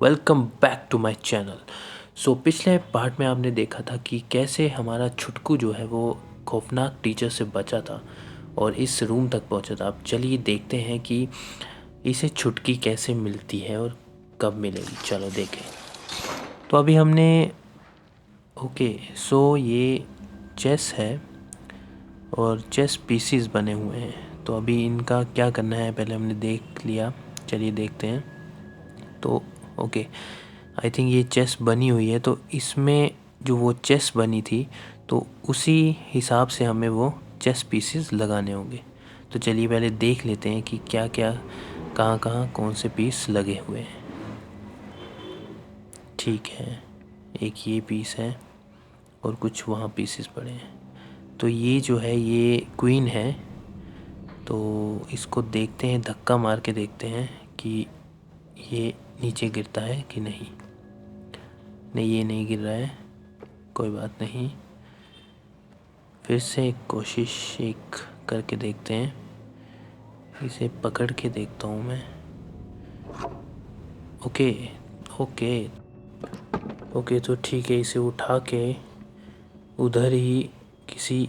Welcome back to my channel. पिछले part में आपने देखा था कि कैसे हमारा छुटकू जो है वो खौफनाक टीचर से बचा था और इस रूम तक पहुंचा था। अब चलिए देखते हैं कि इसे छुटकी कैसे मिलती है और कब मिलेगी। चलो देखें। तो अभी हमने ये चेस है और चेस पीसीज बने हुए हैं। तो अभी इनका क्या करना है पहले हमने देख लिया। चलिए देखते हैं। तो ओके, आई थिंक ये चेस बनी हुई है। तो इसमें जो वो चेस बनी थी तो उसी हिसाब से हमें वो चेस पीसेस लगाने होंगे। तो चलिए पहले देख लेते हैं कि क्या क्या कहाँ कहाँ कौन से पीस लगे हुए हैं। ठीक है, एक ये पीस है और कुछ वहाँ पीसेस पड़े हैं। तो ये जो है ये क्वीन है। तो इसको देखते हैं, धक्का मार के देखते हैं कि ये नीचे गिरता है कि नहीं। नहीं, ये नहीं गिर रहा है। कोई बात नहीं, फिर से एक कोशिश एक करके देखते हैं। इसे पकड़ के देखता हूँ मैं। ओके ओके ओके, तो ठीक है, इसे उठा के उधर ही किसी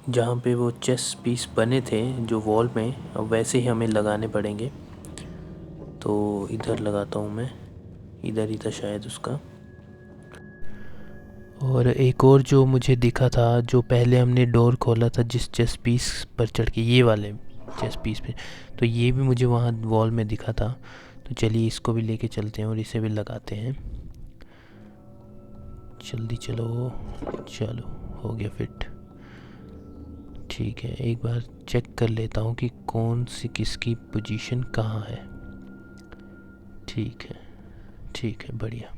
जहाँ पे वो चेस पीस बने थे जो वॉल में, अब वैसे ही हमें लगाने पड़ेंगे। तो इधर लगाता हूँ मैं, इधर ही था शायद उसका। और एक और जो मुझे दिखा था, जो पहले हमने डोर खोला था जिस चेस पीस पर चढ़ के, ये वाले चेस पीस पे, तो ये भी मुझे वहाँ वॉल में दिखा था। तो चलिए इसको भी लेके चलते हैं और इसे भी लगाते हैं। जल्दी चलो। चलो, हो गया फिट। ठीक है, एक बार चेक कर लेता हूँ कि कौन सी किसकी पोजीशन कहाँ है। ठीक है, ठीक है, बढ़िया।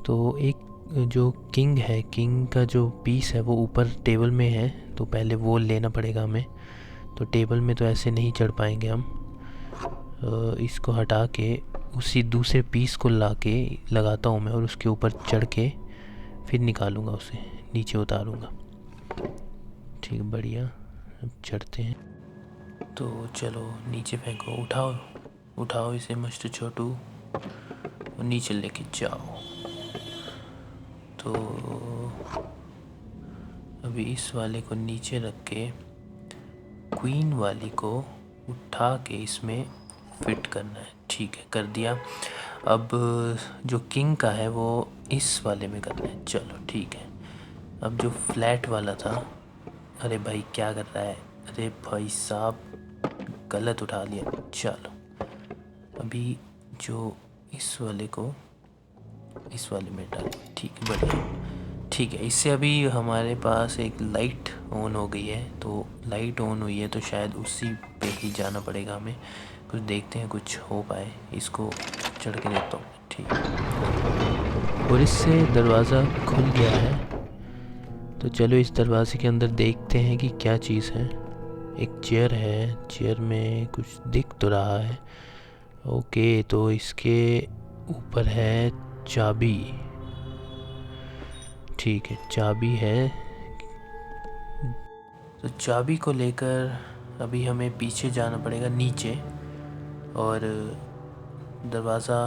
तो एक जो किंग है, किंग का जो पीस है वो ऊपर टेबल में है। तो पहले वो लेना पड़ेगा हमें। तो टेबल में तो ऐसे नहीं चढ़ पाएंगे हम। इसको हटा के उसी दूसरे पीस को ला के लगाता हूँ मैं और उसके ऊपर चढ़ के फिर निकालूंगा, उसे नीचे उतारूंगा। ठीक, बढ़िया। अब चढ़ते हैं। तो चलो नीचे फेंको, उठाओ उठाओ इसे मिस्टर छोटू और नीचे लेके जाओ। तो अभी इस वाले को नीचे रख के क्वीन वाली को उठा के इसमें फिट करना है। ठीक है, कर दिया। अब जो किंग का है वो इस वाले में करना है। चलो ठीक है। अब जो फ्लैट वाला था, अरे भाई क्या कर रहा है, अरे भाई साहब गलत उठा लिया। चलो अभी जो इस वाले को इस वाले में डाल। ठीक है, बढ़िया। ठीक है, इससे अभी हमारे पास एक लाइट ऑन हो गई है। तो लाइट ऑन हुई है तो शायद उसी पे ही जाना पड़ेगा हमें। कुछ देखते हैं कुछ हो पाए। इसको चढ़ के देखता हूँ। ठीक है, और इससे दरवाज़ा खुल गया है। तो चलो इस दरवाजे के अंदर देखते हैं कि क्या चीज़ है। एक चेयर है, चेयर में कुछ दिख तो रहा है। ओके, तो इसके ऊपर है चाबी। ठीक है, चाबी है। तो चाबी को लेकर अभी हमें पीछे जाना पड़ेगा नीचे और दरवाज़ा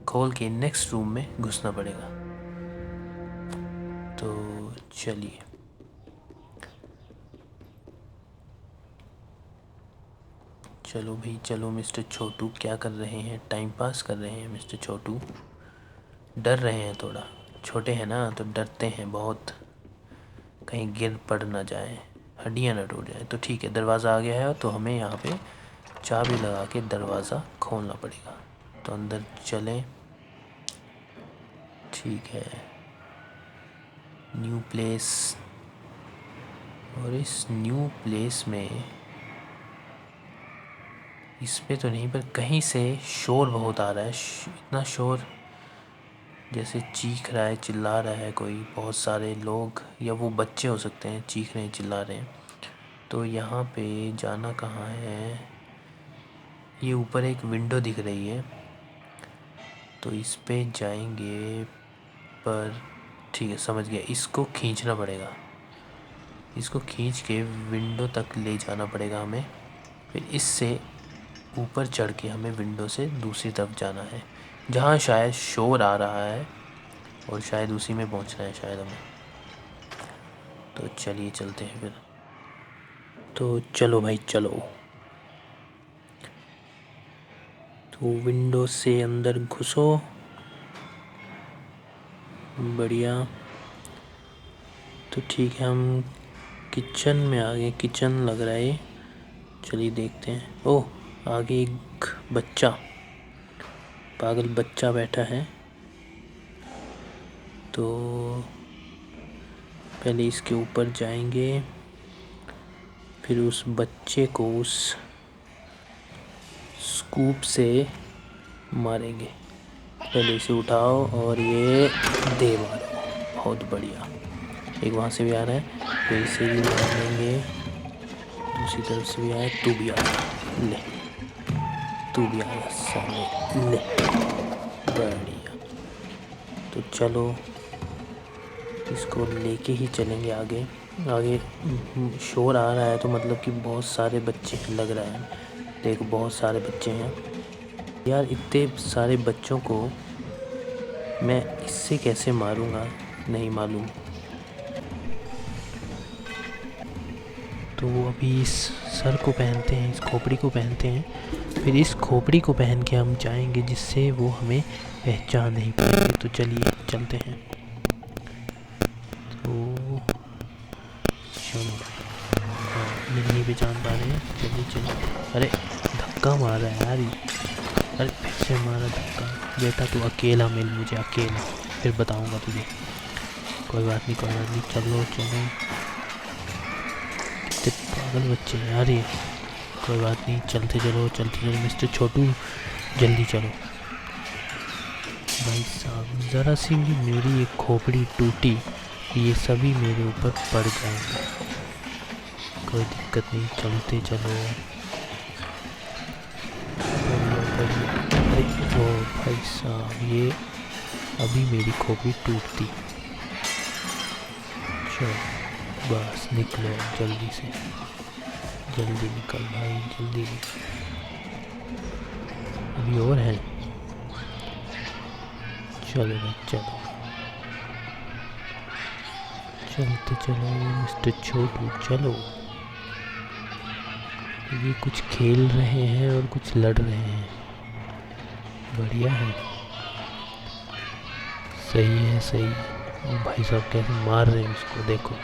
खोल के नेक्स्ट रूम में घुसना पड़ेगा। तो चलिए। चलो भाई चलो, मिस्टर छोटू क्या कर रहे हैं? टाइम पास कर रहे हैं मिस्टर छोटू। डर रहे हैं थोड़ा, छोटे हैं ना तो डरते हैं बहुत, कहीं गिर पड़ ना जाए, हड्डियाँ ना टूट जाए। तो ठीक है, दरवाज़ा आ गया है तो हमें यहाँ पे चाबी लगा के दरवाज़ा खोलना पड़ेगा। तो अंदर चलें। ठीक है, न्यू प्लेस। और इस न्यू प्लेस में इस पे तो नहीं, पर कहीं से शोर बहुत आ रहा है। इतना शोर, जैसे चीख रहा है, चिल्ला रहा है कोई। बहुत सारे लोग या वो बच्चे हो सकते हैं, चीख रहे हैं, चिल्ला रहे हैं। तो यहाँ पे जाना कहाँ है? ये ऊपर एक विंडो दिख रही है तो इस पे जाएंगे। पर ठीक है, समझ गया, इसको खींचना पड़ेगा। इसको खींच के विंडो तक ले जाना पड़ेगा हमें। फिर इससे ऊपर चढ़ के हमें विंडो से दूसरी तरफ जाना है, जहाँ शायद शोर आ रहा है और शायद उसी में पहुँचना है शायद हमें। तो चलिए चलते हैं फिर। तो चलो भाई चलो। तो विंडो से अंदर घुसो। बढ़िया। तो ठीक है, हम किचन में आ गए। किचन लग रहा है ये। चलिए देखते हैं। ओह, आगे एक बच्चा, पागल बच्चा बैठा है। तो पहले इसके ऊपर जाएंगे, फिर उस बच्चे को उस स्कूप से मारेंगे। पहले इसे उठाओ और ये दे मारो। बहुत बढ़िया। एक वहाँ से भी आ रहा है, फिर इसे भी मारेंगे। दूसरी तरफ से भी आया, तू भी आ, ले तू भी आया सामने, ले। बढ़िया। तो चलो इसको लेके ही चलेंगे आगे। आगे शोर आ रहा है तो मतलब कि बहुत सारे बच्चे लग रहा है। देखो बहुत सारे बच्चे हैं यार। इतने सारे बच्चों को मैं इससे कैसे मारूंगा नहीं मालूम। तो अभी इस सर को पहनते हैं, इस खोपड़ी को पहनते हैं, फिर इस खोपड़ी को पहन के हम जाएंगे जिससे वो हमें पहचान नहीं पाएंगे। तो चलिए चलते हैं। तो चलो, हाँ ये नहीं पहचान पा रहे हैं। चलिए चलिए। अरे धक्का मार रहा है यार ये। अरे फिर से मारा धक्का। बेटा तू अकेला मिल मुझे, अकेला, फिर बताऊंगा तुझे। कोई बात नहीं कोई बात नहीं, चलो चलो। कितने पागल बच्चे हैं यार ये। कोई बात नहीं, चलते चलो चलते चलो मिस्टर छोटू, जल्दी चलो। भाई साहब ज़रा सी भी मेरी एक खोपड़ी टूटी, ये सभी मेरे ऊपर पड़ जाएंगे। कोई दिक्कत नहीं, चलते चलो। अरे ओ भाई साहब, ये अभी मेरी खोपड़ी टूटती। चलो बस निकलो जल्दी से, जल्दी निकल भाई जल्दी निकल। अभी और है। चलो भाई चलो, चलते चलो मिस्टर छोटू चलो। ये कुछ खेल रहे हैं और कुछ लड़ रहे हैं। बढ़िया है, सही है सही है। और भाई साहब कैसे मार रहे हैं उसको, देखो।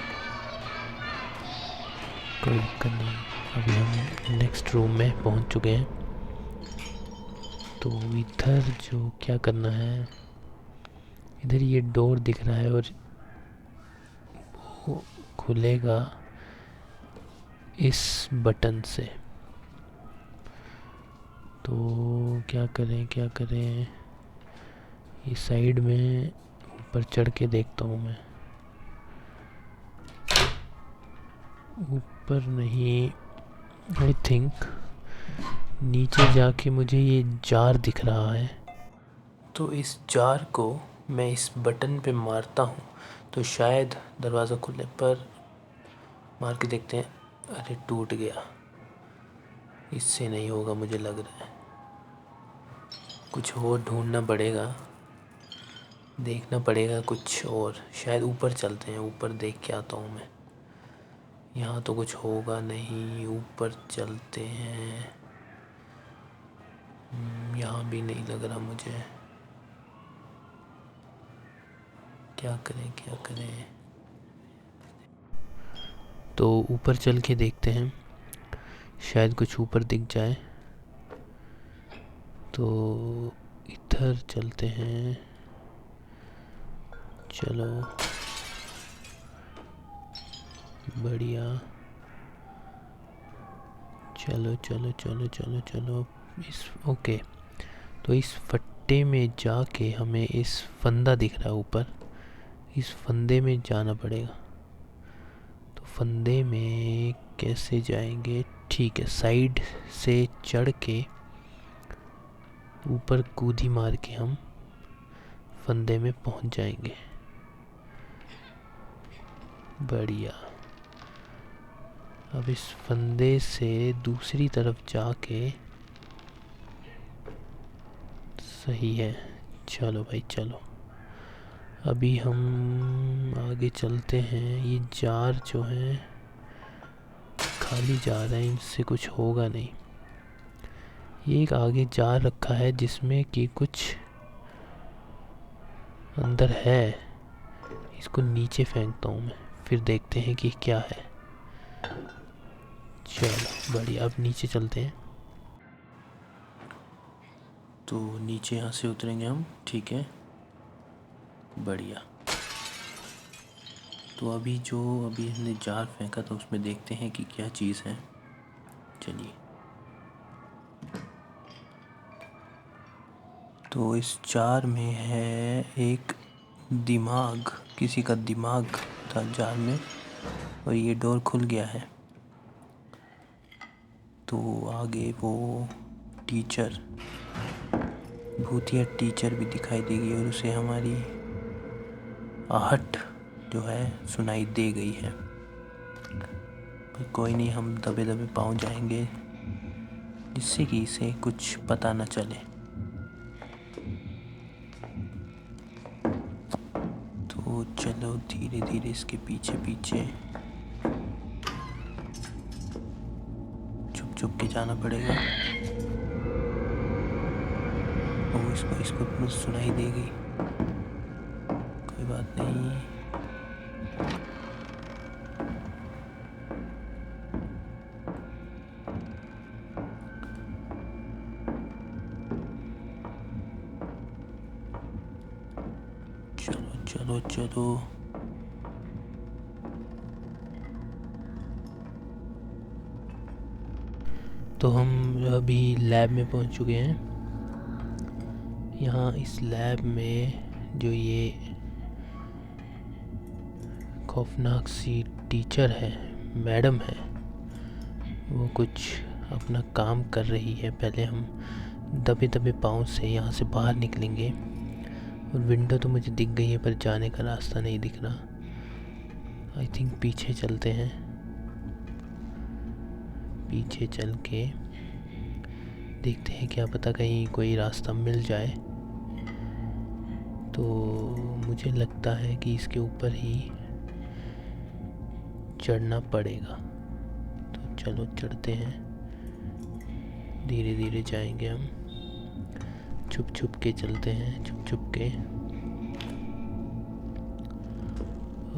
कोई दिक्कत नहीं। अभी हम नेक्स्ट रूम में पहुंच चुके हैं। तो इधर जो क्या करना है, इधर ये डोर दिख रहा है और वो खुलेगा इस बटन से। तो क्या करें क्या करें, ये साइड में ऊपर चढ़ के देखता हूँ मैं। ऊपर नहीं, आई थिंक नीचे जाके मुझे ये जार दिख रहा है। तो इस जार को मैं इस बटन पे मारता हूँ तो शायद दरवाज़ा खुलने पर, मार के देखते हैं। अरे टूट गया। इससे नहीं होगा मुझे लग रहा है, कुछ और ढूंढना पड़ेगा, देखना पड़ेगा कुछ और। शायद ऊपर चलते हैं, ऊपर देख के आता हूँ मैं। यहाँ तो कुछ होगा नहीं, ऊपर चलते हैं। यहाँ भी नहीं लग रहा मुझे। क्या करें क्या करें। तो ऊपर चल के देखते हैं, शायद कुछ ऊपर दिख जाए। तो इधर चलते हैं। चलो बढ़िया, चलो चलो चलो चलो चलो। इस ओके, तो इस फट्टे में जाके हमें इस फंदा दिख रहा है ऊपर, इस फंदे में जाना पड़ेगा। तो फंदे में कैसे जाएंगे, ठीक है साइड से चढ़ के ऊपर कूदी मार के हम फंदे में पहुंच जाएंगे। बढ़िया। अब इस फंदे से दूसरी तरफ जाके सही है। चलो भाई चलो, अभी हम आगे चलते हैं। ये जार जो है खाली जार है, इनसे कुछ होगा नहीं। ये एक आगे जार रखा है जिसमें कि कुछ अंदर है। इसको नीचे फेंकता हूँ मैं, फिर देखते हैं कि क्या है। चलो बढ़िया, अब नीचे चलते हैं। तो नीचे यहाँ से उतरेंगे हम, ठीक है, बढ़िया। तो अभी हमने जार फेंका था उसमें देखते हैं कि क्या चीज़ है। चलिए, तो इस जार में है एक दिमाग, किसी का दिमाग था जार में, और ये डोर खुल गया है। तो आगे वो टीचर, भूतिया टीचर भी दिखाई देगी और उसे हमारी आहट जो है सुनाई दे गई है। पर कोई नहीं, हम दबे दबे पाँव जाएंगे जिससे कि इसे कुछ पता न चले। तो चलो धीरे धीरे इसके पीछे पीछे छुप छुप के जाना पड़ेगा। ओ, इसको सुनाई देगी, कोई बात नहीं। चलो चलो चलो, तो हम अभी लैब में पहुंच चुके हैं। यहाँ इस लैब में जो ये खौफनाक सी टीचर है, मैडम है, वो कुछ अपना काम कर रही है। पहले हम दबे दबे पाँव से यहाँ से बाहर निकलेंगे। और विंडो तो मुझे दिख गई है पर जाने का रास्ता नहीं दिख रहा। आई थिंक पीछे चलते हैं, पीछे चल के देखते हैं, क्या पता कहीं कोई रास्ता मिल जाए। तो मुझे लगता है कि इसके ऊपर ही चढ़ना पड़ेगा। तो चलो चढ़ते हैं, धीरे धीरे जाएंगे हम, छुप छुप के चलते हैं, छुप छुप के।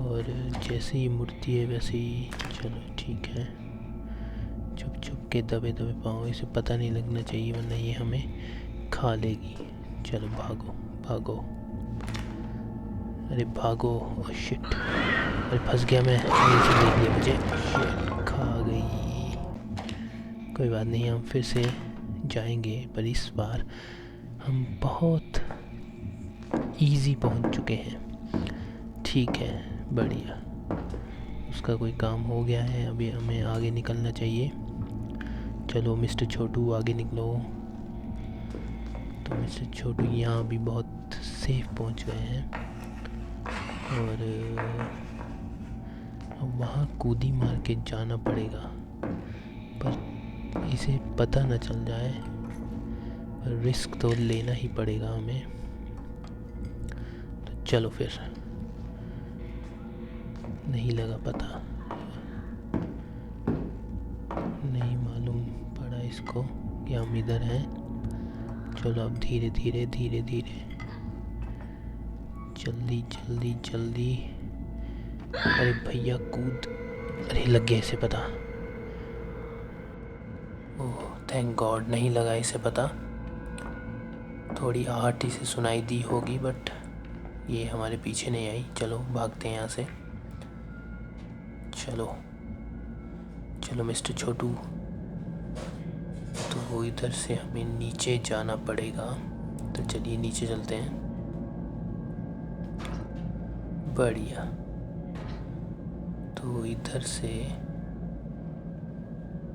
और जैसे ही मूर्ति है वैसे ही, चलो ठीक है, छुप छुप के दबे दबे पाँव, इसे पता नहीं लगना चाहिए वरना ये हमें खा लेगी। चलो भागो भागो, अरे भागो। ओह शिट, अरे फंस गया मैं, नीचे देख लिया मुझे, शिट खा गई। कोई बात नहीं, हम फिर से जाएंगे, पर इस बार हम बहुत इजी पहुंच चुके हैं। ठीक है, बढ़िया, उसका कोई काम हो गया है। अभी हमें आगे निकलना चाहिए। चलो मिस्टर छोटू आगे निकलो। तो मिस्टर छोटू यहाँ भी बहुत सेफ पहुँच गए हैं। और अब वहाँ कूदी मार के जाना पड़ेगा, पर इसे पता न चल जाए। पर रिस्क तो लेना ही पड़ेगा हमें। तो चलो फिर, नहीं लगा पता, नहीं मालूम पड़ा इसको कि हम इधर हैं। चलो अब धीरे धीरे धीरे धीरे, जल्दी जल्दी जल्दी। अरे भैया कूद, अरे लग गया इसे पता। ओह थैंक गॉड, नहीं लगा इसे पता। थोड़ी आहट इसे सुनाई दी होगी बट ये हमारे पीछे नहीं आई। चलो भागते हैं यहाँ से। चलो चलो मिस्टर छोटू, तो वो इधर से हमें नीचे जाना पड़ेगा। तो चलिए नीचे चलते हैं। बढ़िया, तो इधर से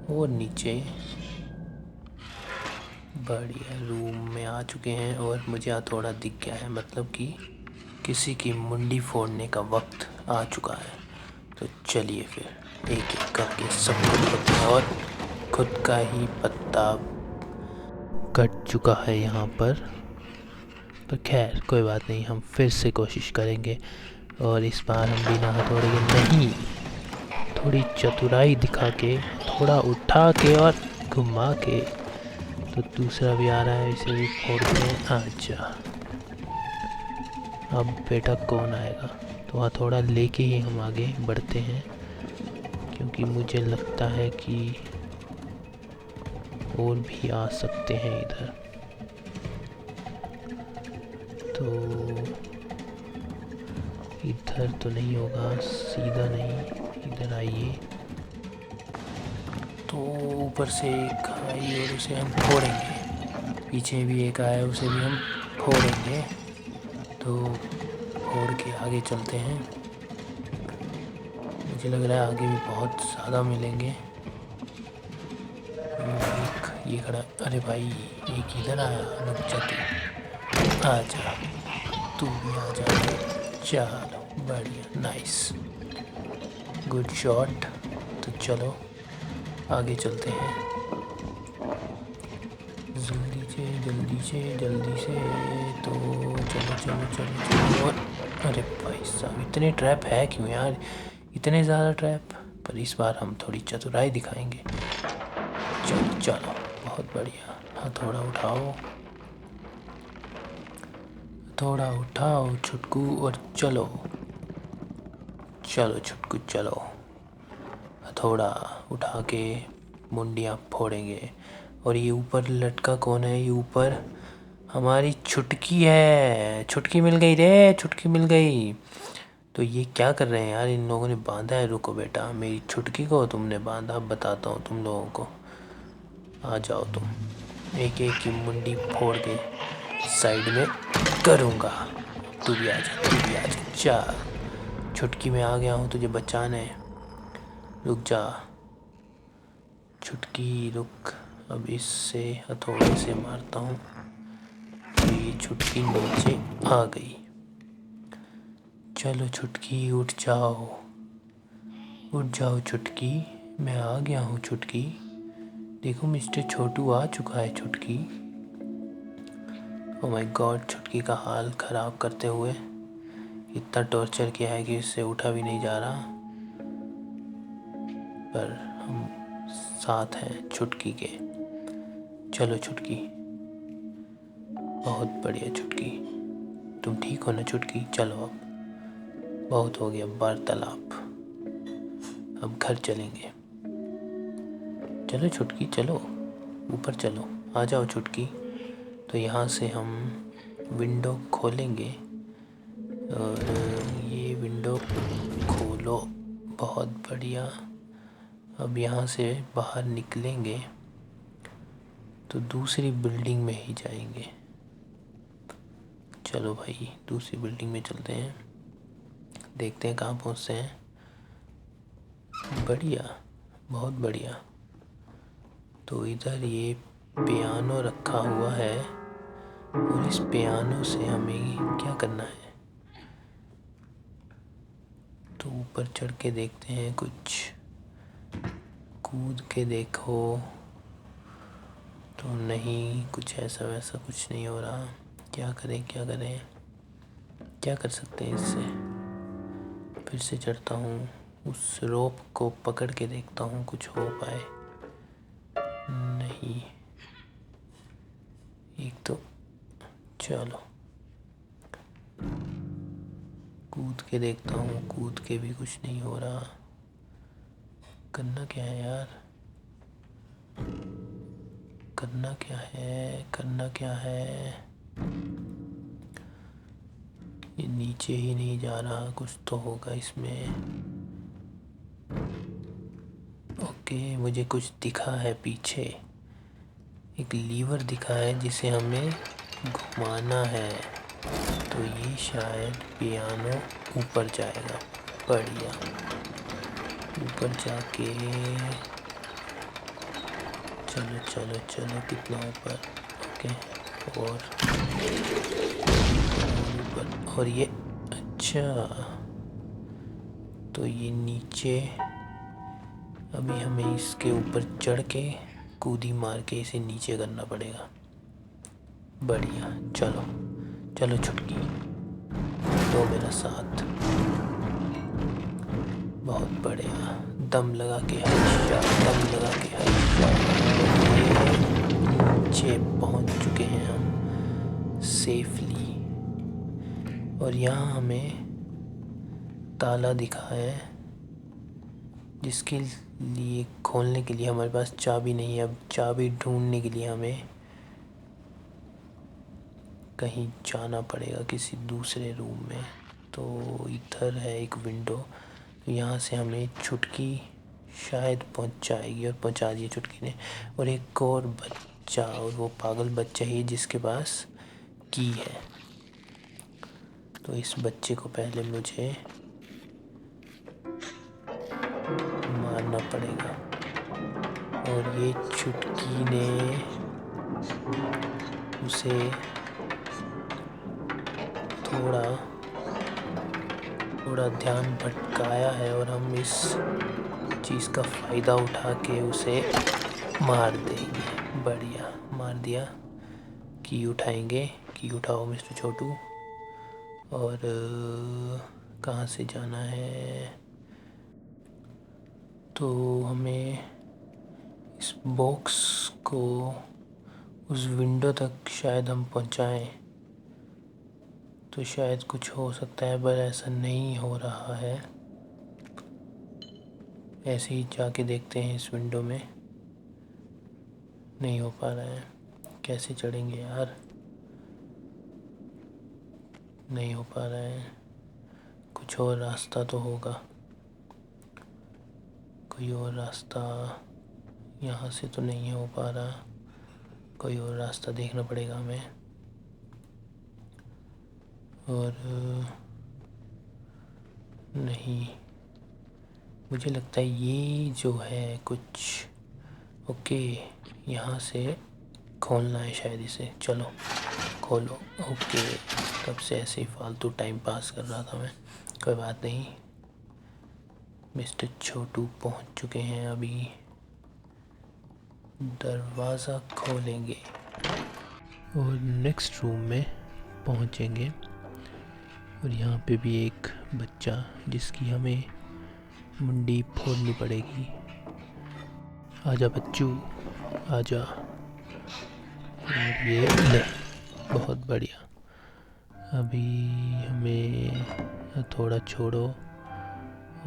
और नीचे, बढ़िया, रूम में आ चुके हैं। और मुझे थोड़ा दिख गया है, मतलब कि किसी की मुंडी फोड़ने का वक्त आ चुका है। तो चलिए फिर एक एक करके सब कुछ, और खुद का ही पत्ता कट चुका है यहाँ पर। तो खैर कोई बात नहीं, हम फिर से कोशिश करेंगे। और इस बार हम बिना हथौड़े के नहीं, थोड़ी चतुराई दिखा के, थोड़ा उठा के और घुमा के। तो दूसरा भी आ रहा है, इसे भी फोड़ के। अच्छा, अब बेटा कौन आएगा? तो हथौड़ा लेके ही हम आगे बढ़ते हैं, क्योंकि मुझे लगता है कि और भी आ सकते हैं इधर। तो इधर तो नहीं होगा, सीधा नहीं, इधर आइए। तो ऊपर से एक आई और उसे हम फोड़ेंगे। पीछे भी एक आया, उसे भी हम फोड़ेंगे। तो फोड़ के आगे चलते हैं। मुझे लग रहा है आगे भी बहुत ज़्यादा मिलेंगे। एक ये खड़ा, अरे भाई एक इधर आया, रुक जा तू, आ जा, तू भी आ जा। चलो बढ़िया, नाइस, गुड शॉट। तो चलो आगे चलते हैं, जल्दी से जल्दी से जल्दी से। तो चलो चलो चलो चलो। और अरे भाई साहब, इतने ट्रैप है क्यों यार, इतने ज़्यादा ट्रैप। पर इस बार हम थोड़ी चतुराई दिखाएंगे। चलो चलो, बहुत बढ़िया। हथौड़ा उठाओ, हथौड़ा उठाओ छुटकू, और चलो चलो छुटकू चलो। हथौड़ा उठा के मुंडियाँ फोड़ेंगे। और ये ऊपर लटका कौन है? ये ऊपर हमारी छुटकी है। छुटकी मिल गई रे, छुटकी मिल गई। तो ये क्या कर रहे हैं यार, इन लोगों ने बांधा है। रुको बेटा, मेरी छुटकी को तुमने बांधा, अब बताता हूँ तुम लोगों को। आ जाओ तुम, एक एक की मुंडी फोड़ के साइड में करूँगा। तू भी आ जा, तू भी आ जा। चल छुटकी, मैं आ गया हूँ तुझे बचाने। रुक जा छुटकी, रुक। अब इससे हथौड़े से मारता हूँ तो ये छुटकी नीचे आ गई। चलो छुटकी उठ जाओ, उठ जाओ छुटकी, मैं आ गया हूँ छुटकी। देखो मिस्टर छोटू आ चुका है छुटकी। ओह माय गॉड, छुटकी का हाल ख़राब करते हुए इतना टॉर्चर किया है कि इससे उठा भी नहीं जा रहा। पर हम साथ हैं छुटकी के। चलो छुटकी, बहुत बढ़िया छुटकी, तुम ठीक हो ना छुटकी? चलो अब बहुत हो गया वार्तालाप, अब घर चलेंगे। चलो छुटकी चलो, ऊपर चलो, आ जाओ छुटकी। तो यहाँ से हम विंडो खोलेंगे, और ये विंडो खोलो, बहुत बढ़िया। अब यहाँ से बाहर निकलेंगे तो दूसरी बिल्डिंग में ही जाएंगे। चलो भाई दूसरी बिल्डिंग में चलते हैं, देखते हैं कहाँ पहुँचते हैं। बढ़िया, बहुत बढ़िया। तो इधर ये पियानो रखा हुआ है, और इस पियानो से हमें क्या करना है? तो ऊपर चढ़ के देखते हैं, कुछ कूद के देखो। तो नहीं, कुछ ऐसा वैसा कुछ नहीं हो रहा। क्या करें क्या करें, क्या कर सकते हैं इससे? फिर से चढ़ता हूँ, उस रोप को पकड़ के देखता हूँ कुछ हो पाए। नहीं, एक तो चलो कूद के देखता हूँ, कूद के भी कुछ नहीं हो रहा। करना क्या है यार, करना क्या है, करना क्या है? ये नीचे ही नहीं जा रहा, कुछ तो होगा इसमें। ओके, मुझे कुछ दिखा है पीछे, एक लीवर दिखा है जिसे हमें घुमाना है। तो ये शायद पियानो ऊपर जाएगा। बढ़िया, ऊपर जाके चलो चलो चलो, कितना ऊपर? ओके, और ऊपर, और ये अच्छा, तो ये नीचे। अभी हमें इसके ऊपर चढ़ के कूदी मार के इसे नीचे करना पड़ेगा। बढ़िया, चलो चलो छुटकी, दो मेरा साथ। बहुत बढ़िया, दम लगा के हर्षा, दम लगा के हर्षा। नीचे पहुंच चुके हैं हम सेफली, और यहाँ हमें ताला दिखा है जिसके लिए खोलने के लिए हमारे पास चाबी नहीं है। अब चाबी ढूंढने के लिए हमें कहीं जाना पड़ेगा, किसी दूसरे रूम में। तो इधर है एक विंडो, तो यहाँ से हमें छुटकी शायद पहुँचाएगी, और पहुँचा दिया छुटकी ने। और एक और बच्चा, और वो पागल बच्चा ही जिसके पास की है। तो इस बच्चे को पहले मुझे मारना पड़ेगा, और ये छुटकी ने उसे थोड़ा ध्यान भटकाया है, और हम इस चीज़ का फ़ायदा उठा के उसे मार देंगे। बढ़िया, मार दिया। की उठाएंगे, की उठाओ मिस्टर छोटू। और कहाँ से जाना है? तो हमें इस बॉक्स को उस विंडो तक शायद हम पहुँचाएं, तो शायद कुछ हो सकता है, पर ऐसा नहीं हो रहा है। ऐसे ही जाके देखते हैं इस विंडो में। नहीं हो पा रहा है। कैसे चढ़ेंगे यार? नहीं हो पा रहा है। कुछ और रास्ता तो होगा, कोई और रास्ता। यहाँ से तो नहीं हो पा रहा, कोई और रास्ता देखना पड़ेगा हमें। और नहीं, मुझे लगता है ये जो है कुछ, ओके, यहाँ से खोलना है शायद इसे। चलो खोलो। ओके, तब से ऐसे ही फालतू टाइम पास कर रहा था मैं। कोई बात नहीं, मिस्टर छोटू पहुँच चुके हैं। अभी दरवाज़ा खोलेंगे और नेक्स्ट रूम में पहुँचेंगे। और यहाँ पे भी एक बच्चा जिसकी हमें मुंडी फोड़नी पड़ेगी। आजा बच्चू, आजा। और ये ले, बहुत बढ़िया। अभी हमें थोड़ा छोड़ो,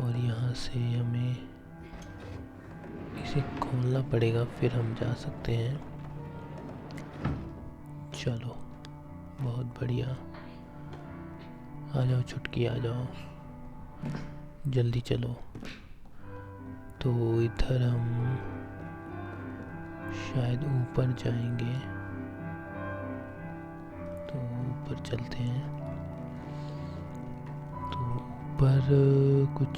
और यहाँ से हमें इसे खोलना पड़ेगा, फिर हम जा सकते हैं। चलो, बहुत बढ़िया। आ जाओ छुटकी, आ जाओ, जल्दी चलो। तो इधर हम शायद ऊपर जाएंगे, तो ऊपर चलते हैं। तो ऊपर कुछ,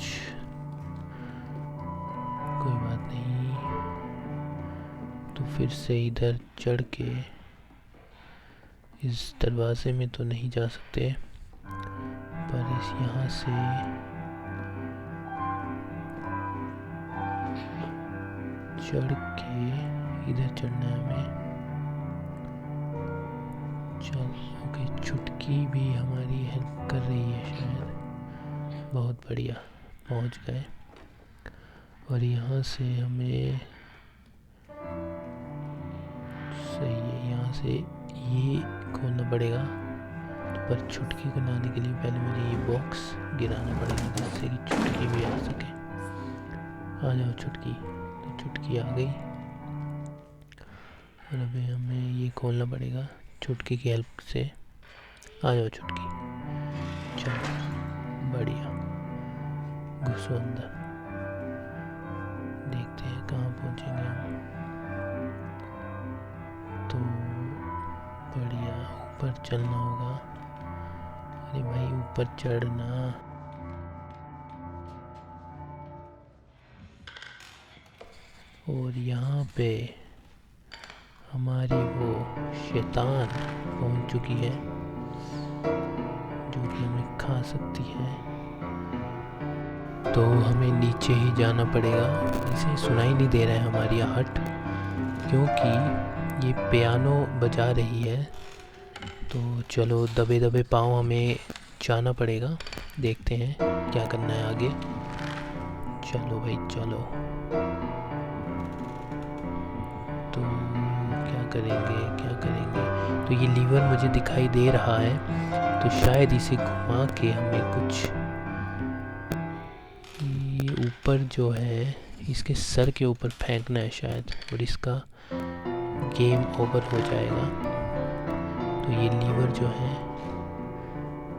कोई बात नहीं। तो फिर से इधर चढ़ के इस दरवाजे में तो नहीं जा सकते, पर इस यहाँ से चढ़ के इधर चढ़ना है हमें। चल, ओके, छुटकी भी हमारी हेल्प कर रही है शायद। बहुत बढ़िया, पहुंच गए। और यहाँ से हमें, सही है, यहाँ से ये खोलना पड़ेगा। पर छुटकी को लाने के लिए पहले मुझे ये बॉक्स गिराना पड़ेगा, जिससे कि छुटकी भी आ सके। आ जाओ छुटकी। तो छुटकी आ गई, और अभी हमें ये खोलना पड़ेगा छुटकी की हेल्प से। आ जाओ छुटकी, चलो, बढ़िया, घुसो अंदर। देखते हैं कहाँ पहुँचेंगे हम। तो बढ़िया, ऊपर चलना होगा। अरे भाई, ऊपर चढ़ना। और यहाँ पे हमारी वो शैतान पहुंच चुकी है, जो कि हमें खा सकती है। तो हमें नीचे ही जाना पड़ेगा। इसे सुनाई नहीं दे रहा है हमारी आहट, क्योंकि ये पियानो बजा रही है। तो चलो दबे दबे पाँव हमें जाना पड़ेगा, देखते हैं क्या करना है आगे। चलो भाई चलो। तो क्या करेंगे क्या करेंगे? तो ये लीवर मुझे दिखाई दे रहा है, तो शायद इसे घुमा के हमें कुछ ये ऊपर जो है इसके सर के ऊपर फेंकना है शायद, और इसका गेम ओवर हो जाएगा। तो ये लीवर जो है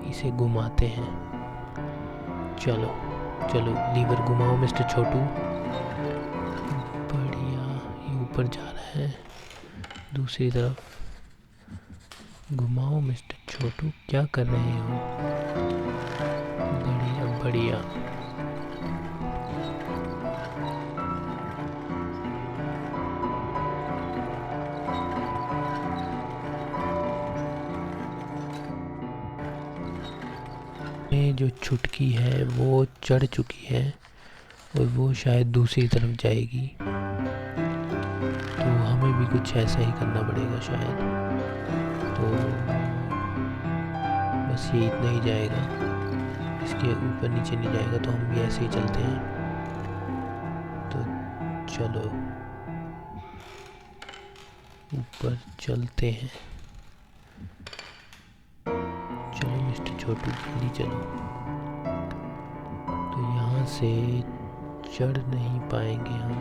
इसे घुमाते हैं। चलो चलो लीवर घुमाओ मिस्टर छोटू। बढ़िया, ये ऊपर जा रहा है दूसरी तरफ। घुमाओ मिस्टर छोटू, क्या कर रहे हो? बढ़िया बढ़िया। जो छुटकी है वो चढ़ चुकी है और वो शायद दूसरी तरफ जाएगी, तो हमें भी कुछ ऐसा ही करना पड़ेगा शायद। तो बस ये इतना ही जाएगा, इसके ऊपर नीचे नहीं जाएगा, तो हम भी ऐसे ही चलते हैं। तो चलो ऊपर चलते हैं। चलो मिस्टर छोटू जल्दी चलो। तो यहाँ से चढ़ नहीं पाएंगे हम,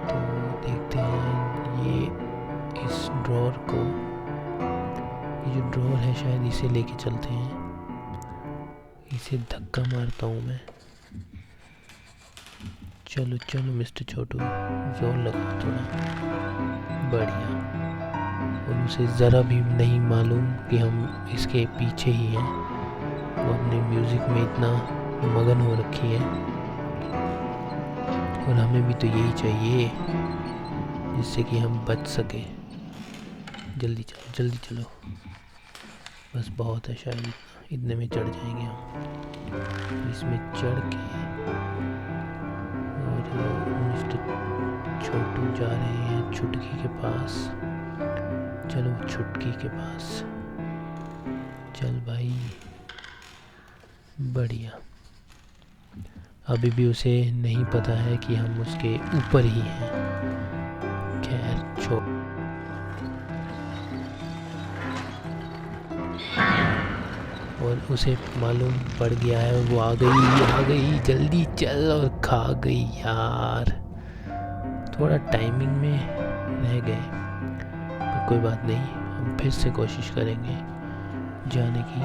तो देखते हैं ये इस ड्रॉर को, ये जो ड्रॉर है शायद इसे लेके चलते हैं। इसे धक्का मारता हूँ मैं। चलो चलो मिस्टर छोटू, जोर लगा थोड़ा। बढ़िया। और उसे ज़रा भी नहीं मालूम कि हम इसके पीछे ही हैं, वो अपने म्यूज़िक में इतना मगन हो रखी है। और हमें भी तो यही चाहिए जिससे कि हम बच सके। जल्दी चलो जल्दी चलो, बस बहुत है शायद इतने में चढ़ जाएंगे हम। इसमें चढ़ के और मिस्टर छोटू जा रहे हैं छुटकी के पास। चलो छुटकी के पास चल भाई। बढ़िया। अभी भी उसे नहीं पता है कि हम उसके ऊपर ही हैं। खैर छोड़। और उसे मालूम पड़ गया है, वो आ गई जल्दी चल, और खा गई यार। थोड़ा टाइमिंग में रह गए, पर कोई बात नहीं, हम फिर से कोशिश करेंगे जाने की।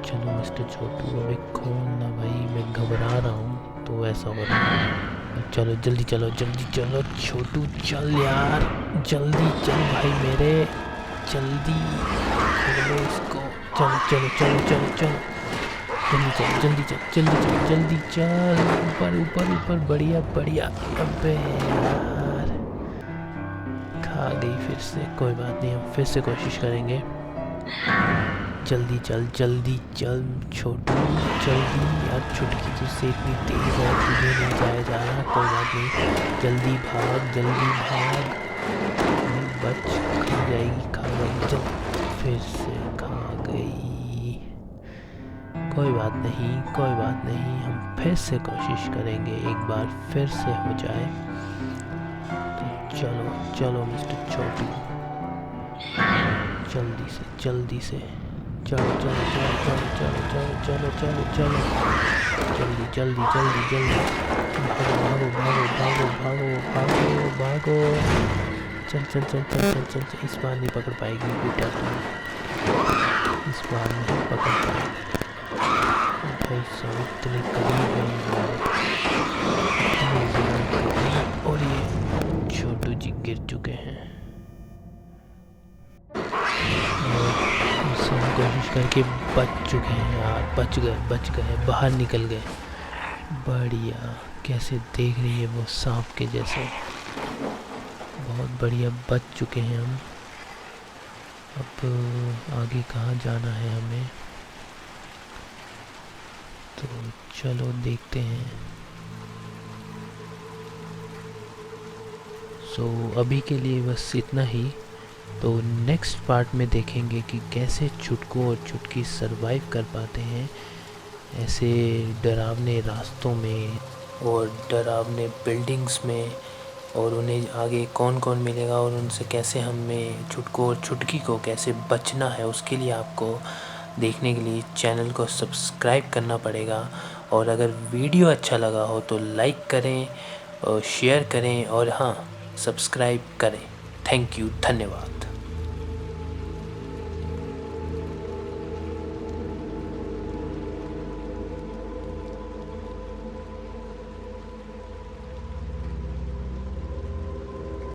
चलो मिस्टर छोटू अभी खोलना भाई, मैं घबरा रहा हूँ तो ऐसा हो रहा है। चलो जल्दी चलो छोटू चल यार, जल्दी चल भाई मेरे, जल्दी खोलो इसको। चलो चलो चलो चलो चलो जल्दी चल ऊपर ऊपर ऊपर। बढ़िया बढ़िया। अबे यार खा गई फिर से, कोई बात नहीं, हम फिर से कोशिश करेंगे। जल्दी चल छोटू जल्दी यार, छुटकी तुझसे इतनी तेज है, तुझे नहीं जाया जा रहा। कोई बात नहीं, जल्दी भाग। बच, खा जाएगी। चल फिर से खा गई। कोई बात नहीं, हम फिर से कोशिश करेंगे, एक बार फिर से हो जाए। तो चलो मिस्टर छोटू जल्दी से चलो जल्दी भागो। चल। इस बार नहीं पकड़ पाएगी बेटा तुम, इस बार नहीं पकड़ पाएगी भाई साहब। इतने करीब है और ये छोटू जी गिर चुके हैं। उससे हम कोशिश करके बच चुके हैं यार, बच गए, बाहर निकल गए। बढ़िया, कैसे देख रही है वो सांप के जैसे। बहुत बढ़िया, बच चुके हैं हम। अब आगे कहाँ जाना है हमें, तो चलो देखते हैं। अभी के लिए बस इतना ही। तो नेक्स्ट पार्ट में देखेंगे कि कैसे चुटकू और चुटकी सरवाइव कर पाते हैं ऐसे डरावने रास्तों में और डरावने बिल्डिंग्स में, और उन्हें आगे कौन कौन मिलेगा और उनसे कैसे हमें चुटकू और चुटकी को कैसे बचना है। उसके लिए आपको देखने के लिए चैनल को सब्सक्राइब करना पड़ेगा। और अगर वीडियो अच्छा लगा हो तो लाइक करें और शेयर करें और हाँ, सब्सक्राइब करें। थैंक यू, धन्यवाद।